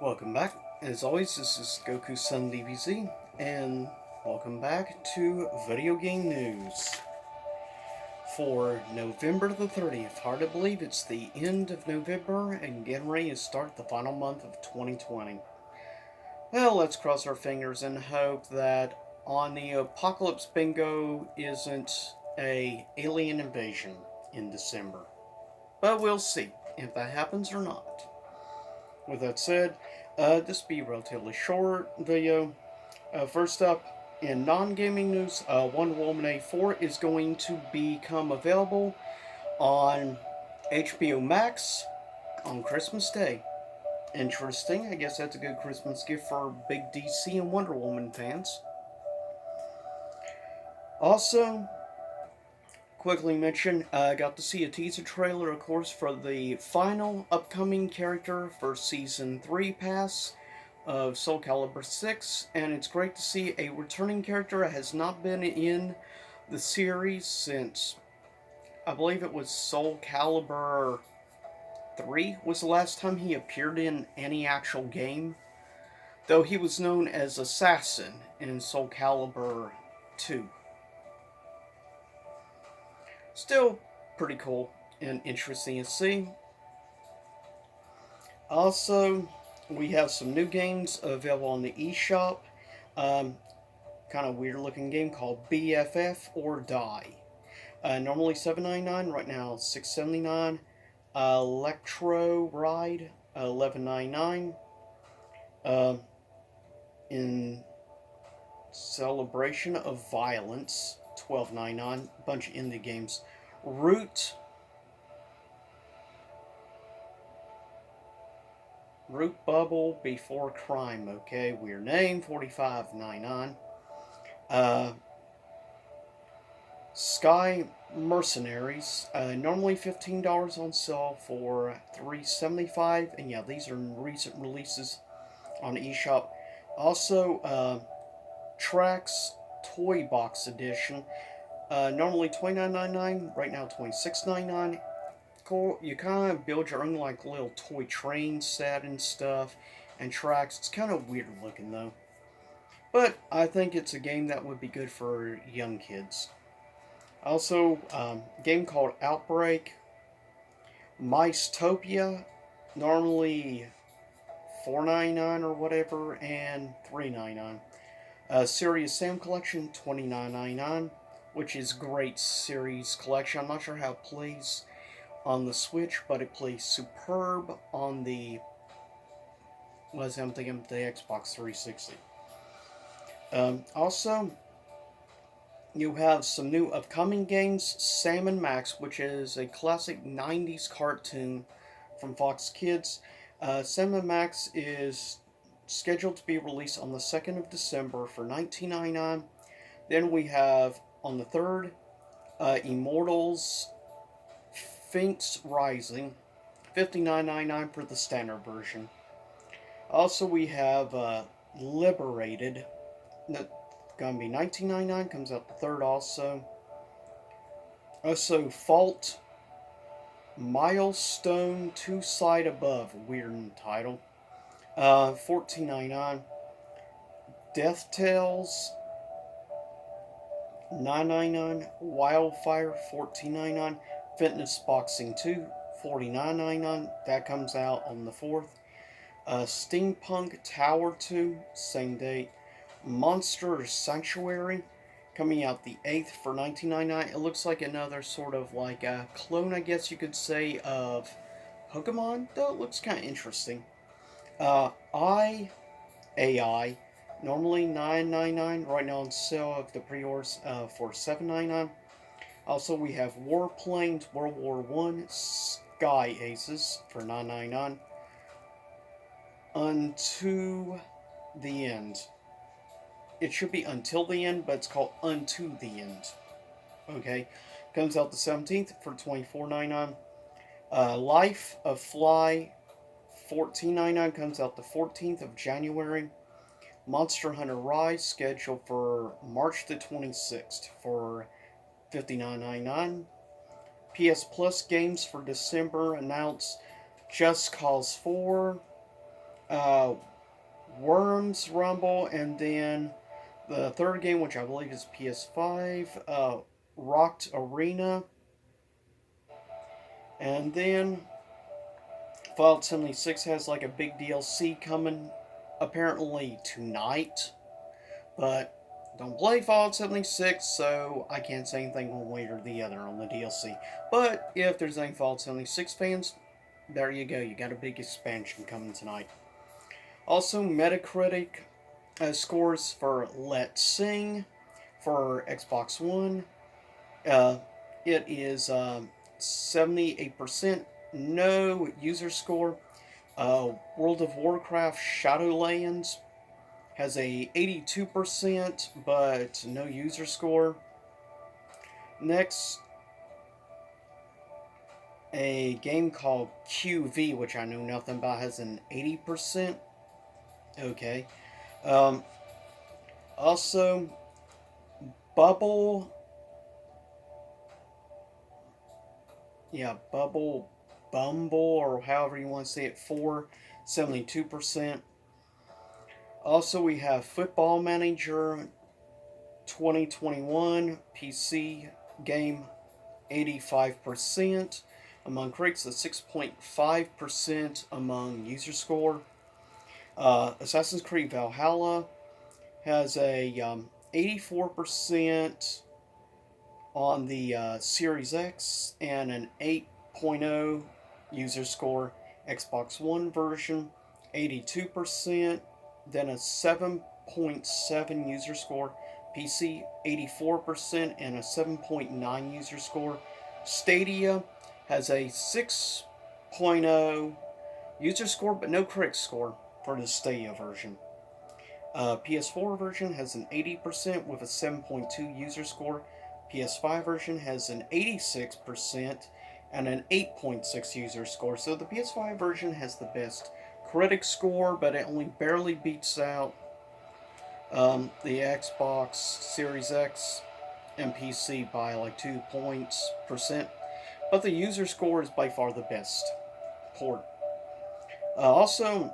Welcome back. As always, this is Goku-san DBZ, and welcome back to Video Game News for November the 30th. Hard to believe it's the end of November and getting ready to start the final month of 2020. Well, let's cross our fingers and hope that on the Apocalypse Bingo isn't a alien invasion in December. But we'll see if that happens or not. With that said, this will be a relatively short video. First up, in non-gaming news, Wonder Woman 84 is going to become available on HBO Max on Christmas Day. Interesting. I guess that's a good Christmas gift for big DC and Wonder Woman fans. Also, quickly mention, I got to see a teaser trailer, of course, for the final upcoming character for Season 3 pass of Soul Calibur 6, and it's great to see a returning character that has not been in the series since, I believe it was Soul Calibur 3 was the last time he appeared in any actual game, though he was known as Assassin in Soul Calibur 2. Still pretty cool and interesting to see. Also, we have some new games available on the eShop. Kind of weird looking game called BFF or Die. Normally $7.99, right now $6.79. Electro Ride $11.99. In celebration of violence $12.99. Bunch of indie games. Root Bubble Before Crime, okay, weird name, $45.99. Sky Mercenaries, normally $15 on sale for $3.75, and yeah, these are recent releases on eShop. Also, Trax Toy Box Edition, normally $29.99, right now $26.99. Cool. You kind of build your own like little toy train set and stuff, and tracks. It's kind of weird looking though, but I think it's a game that would be good for young kids. Also, game called Outbreak, Micetopia, normally $4.99 or whatever, and $3.99. Serious Sam Collection, $29.99, which is great series collection. I'm not sure how it plays on the Switch, but it plays superb on the, I'm thinking the Xbox 360. Also, you have some new upcoming games. Sam and Max, which is a classic 90s cartoon from Fox Kids. Sam and Max is scheduled to be released on the 2nd of December for $19.99. Then we have on the 3rd, Immortals Phoenix Rising, $59.99 for the standard version. Also, we have Liberated, that's gonna be $19.99, comes out the 3rd also. Also, Fault Milestone Two Side Above, weird title, $14.99. Death Tales, $9.99. Wildfire, $14.99. Fitness Boxing 2, $49.99. That comes out on the 4th. Steampunk Tower 2, same date. Monster Sanctuary, coming out the 8th for $19.99. It looks like another sort of like a clone, I guess you could say, of Pokemon, though it looks kind of interesting. AI, normally $9.99, right now on sale of the pre-orders for $7.99. Also, we have Warplanes World War I Sky Aces for $9.99. Unto the End. It should be Until the End, but it's called Unto the End. Okay. Comes out the 17th for $24.99. Life of Fly, $14.99. Comes out the 14th of January. Monster Hunter Rise, scheduled for March the 26th for $59.99. PS Plus games for December announced Just Cause 4, uh, Worms Rumble, and then the third game, which I believe is PS5, Rocked Arena, and then Fallout 76 has like a big DLC coming apparently tonight, but don't play Fallout 76, so I can't say anything one way or the other on the DLC. But if there's any Fallout 76 fans, there you go. You got a big expansion coming tonight. Also, Metacritic scores for Let's Sing for Xbox One. Uh, it is 78% no user score. World of Warcraft Shadowlands has a 82% but no user score. Next, a game called QV, which I know nothing about, has an 80%. Okay. Um, Also, Bubble, Bubble Bumble, or however you want to say it, for 72%. Also, we have Football Manager 2021 PC game, 85% among critics, a 6.5% among user score. Assassin's Creed Valhalla has a 84% on the Series X and an 8.0 user score. Xbox One version, 82%, then a 7.7 user score. PC, 84% and a 7.9 user score. Stadia has a 6.0 user score, but no critic score for the Stadia version. PS4 version has an 80% with a 7.2 user score. PS5 version has an 86% and an 8.6 user score. So the PS5 version has the best critic score, but it only barely beats out the Xbox Series X and PC by like 2 points percent. But the user score is by far the best port. Also,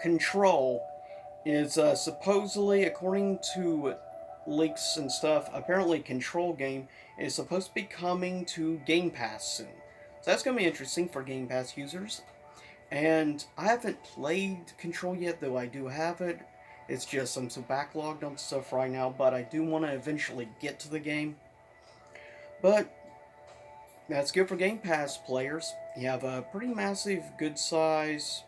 Control is supposedly, according to leaks and stuff, apparently Control game is supposed to be coming to Game Pass soon. So that's going to be interesting for Game Pass users. And I haven't played Control yet, though I do have it. It's just I'm so backlogged on stuff right now, but I do want to eventually get to the game. But that's good for Game Pass players. You have a pretty massive, good size,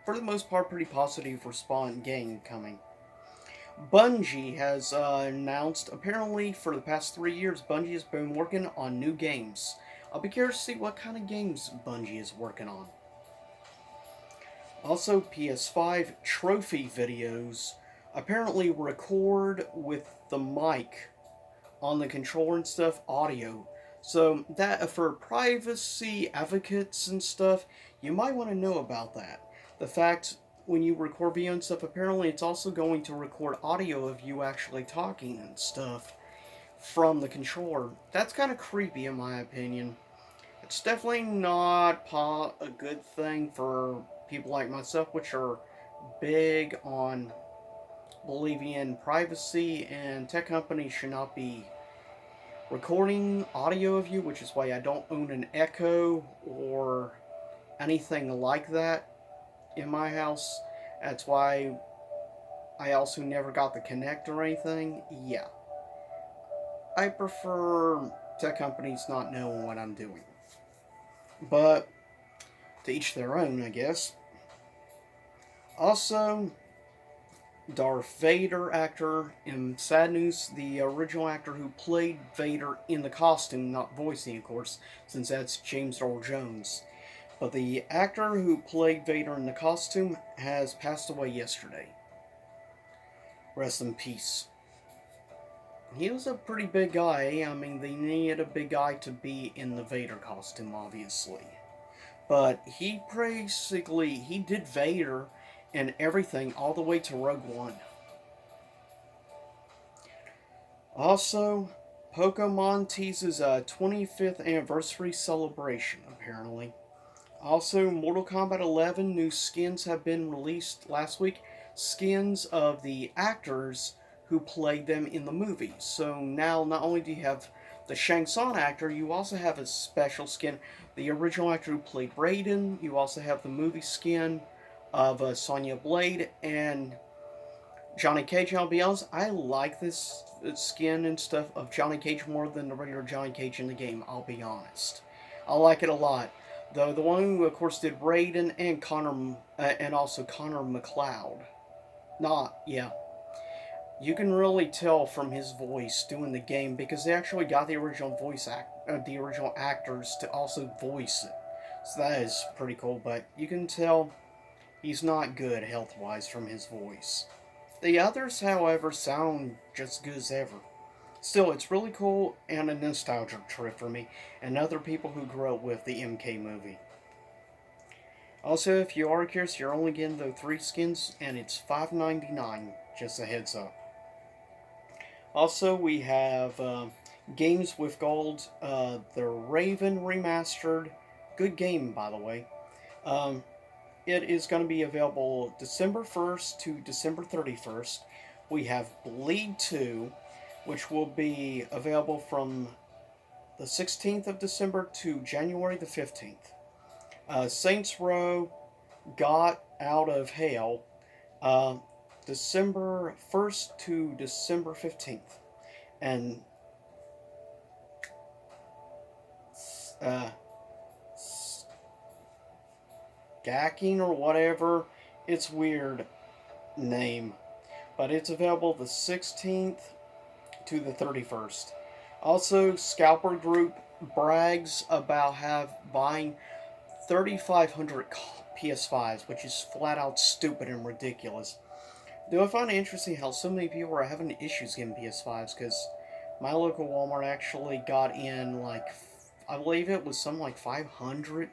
for the most part, pretty positive response game coming. Bungie has announced, apparently for the past 3 years, Bungie has been working on new games. I'll be curious to see what kind of games Bungie is working on. Also, PS5 trophy videos apparently record with the mic on the controller and stuff, audio. So that for privacy advocates and stuff, you might want to know about that. The fact when you record video and stuff, apparently it's also going to record audio of you actually talking and stuff from the controller. That's kind of creepy in my opinion. It's definitely not a good thing for people like myself, which are big on believing in privacy, and tech companies should not be recording audio of you, which is why I don't own an Echo or anything like that in my house. That's why I also never got the Kinect or anything. Yeah. I prefer tech companies not knowing what I'm doing. But to each their own, I guess. Also, Darth Vader actor, in sad news, the original actor who played Vader in the costume, not voicing, of course, since that's James Earl Jones. But the actor who played Vader in the costume has passed away yesterday. Rest in peace. He was a pretty big guy. I mean, they needed a big guy to be in the Vader costume, obviously. But he did Vader and everything all the way to Rogue One. Also, Pokemon teases a 25th anniversary celebration, apparently. Also, Mortal Kombat 11 new skins have been released last week. Skins of the actors who played them in the movie. So now, not only do you have the Shang Tsung actor, you also have a special skin. The original actor who played Raiden. You also have the movie skin of Sonya Blade and Johnny Cage. And I'll be honest, I like this skin and stuff of Johnny Cage more than the regular Johnny Cage in the game. I'll be honest, I like it a lot. Though the one who, of course, did Raiden and and also Connor McLeod. Not, yeah. You can really tell from his voice doing the game because they actually got the original the original actors to also voice it. So that is pretty cool. But you can tell he's not good health wise from his voice. The others, however, sound just good as ever. Still, it's really cool and a nostalgia trip for me and other people who grew up with the MK movie. Also, if you are curious, you're only getting the 3 skins and it's $5.99. Just a heads up. Also, we have Games with Gold, the Raven Remastered. Good game, by the way. It is going to be available December 1st to December 31st. We have Bleed 2, which will be available from the 16th of December to January the 15th. Saints Row Got Out of Hell, December 1st to December 15th. And Gacking or whatever, it's weird name. But it's available the 16th to the 31st. Also, Scalper Group brags about buying 3,500 PS5s, which is flat out stupid and ridiculous. Though I find it interesting how so many people are having issues getting PS5s, because my local Walmart actually got in, like, I believe it was something like 500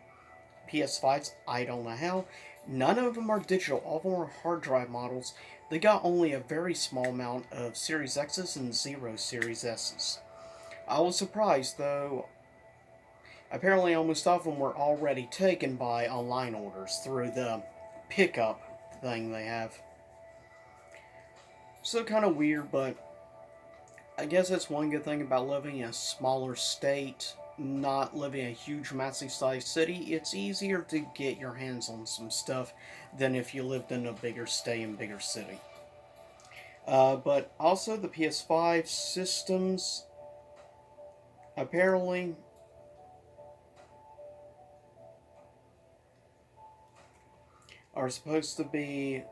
PS5s. I don't know how. None of them are digital, all of them are hard drive models. They got only a very small amount of Series X's and 0 Series S's. I was surprised, though. Apparently, almost all of them were already taken by online orders through the pickup thing they have. So, kind of weird, but I guess that's one good thing about living in a smaller state, not living in a huge, massive sized city. It's easier to get your hands on some stuff than if you lived in a bigger state and bigger city. But also, the PS5 systems apparently are supposed to be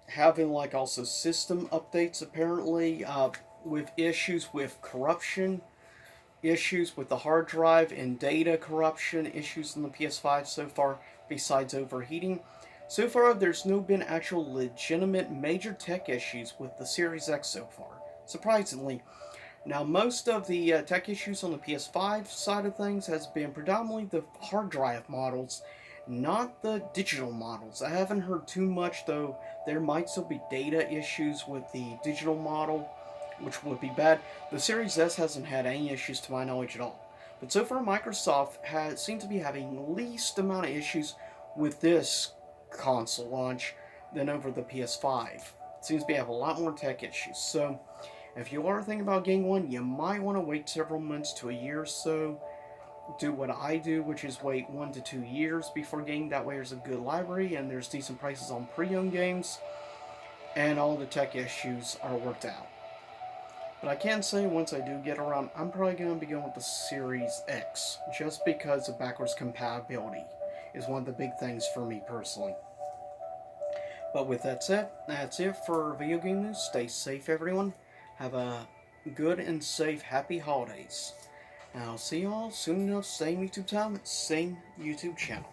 having like also system updates apparently with issues with corruption, issues with the hard drive and data corruption, issues in the PS5 so far besides overheating. So far, there's no been actual legitimate major tech issues with the Series X so far, surprisingly. Now, most of the tech issues on the PS5 side of things has been predominantly the hard drive models, not the digital models. I haven't heard too much, though there might still be data issues with the digital model, which would be bad. The Series S hasn't had any issues to my knowledge at all. But so far, Microsoft seems to be having least amount of issues with this console launch than over the PS5. It seems to be have a lot more tech issues. So, if you are thinking about getting one, you might want to wait several months to a year or so. Do what I do, which is wait 1 to 2 years before getting. That way, there's a good library and there's decent prices on pre-owned games, and all the tech issues are worked out. But I can say once I do get around, I'm probably going to be going with the Series X, just because of backwards compatibility is one of the big things for me personally. But with that said, that's it for video game news. Stay safe, everyone. Have a good and safe, happy holidays. And I'll see y'all soon enough, same YouTube time, same YouTube channel.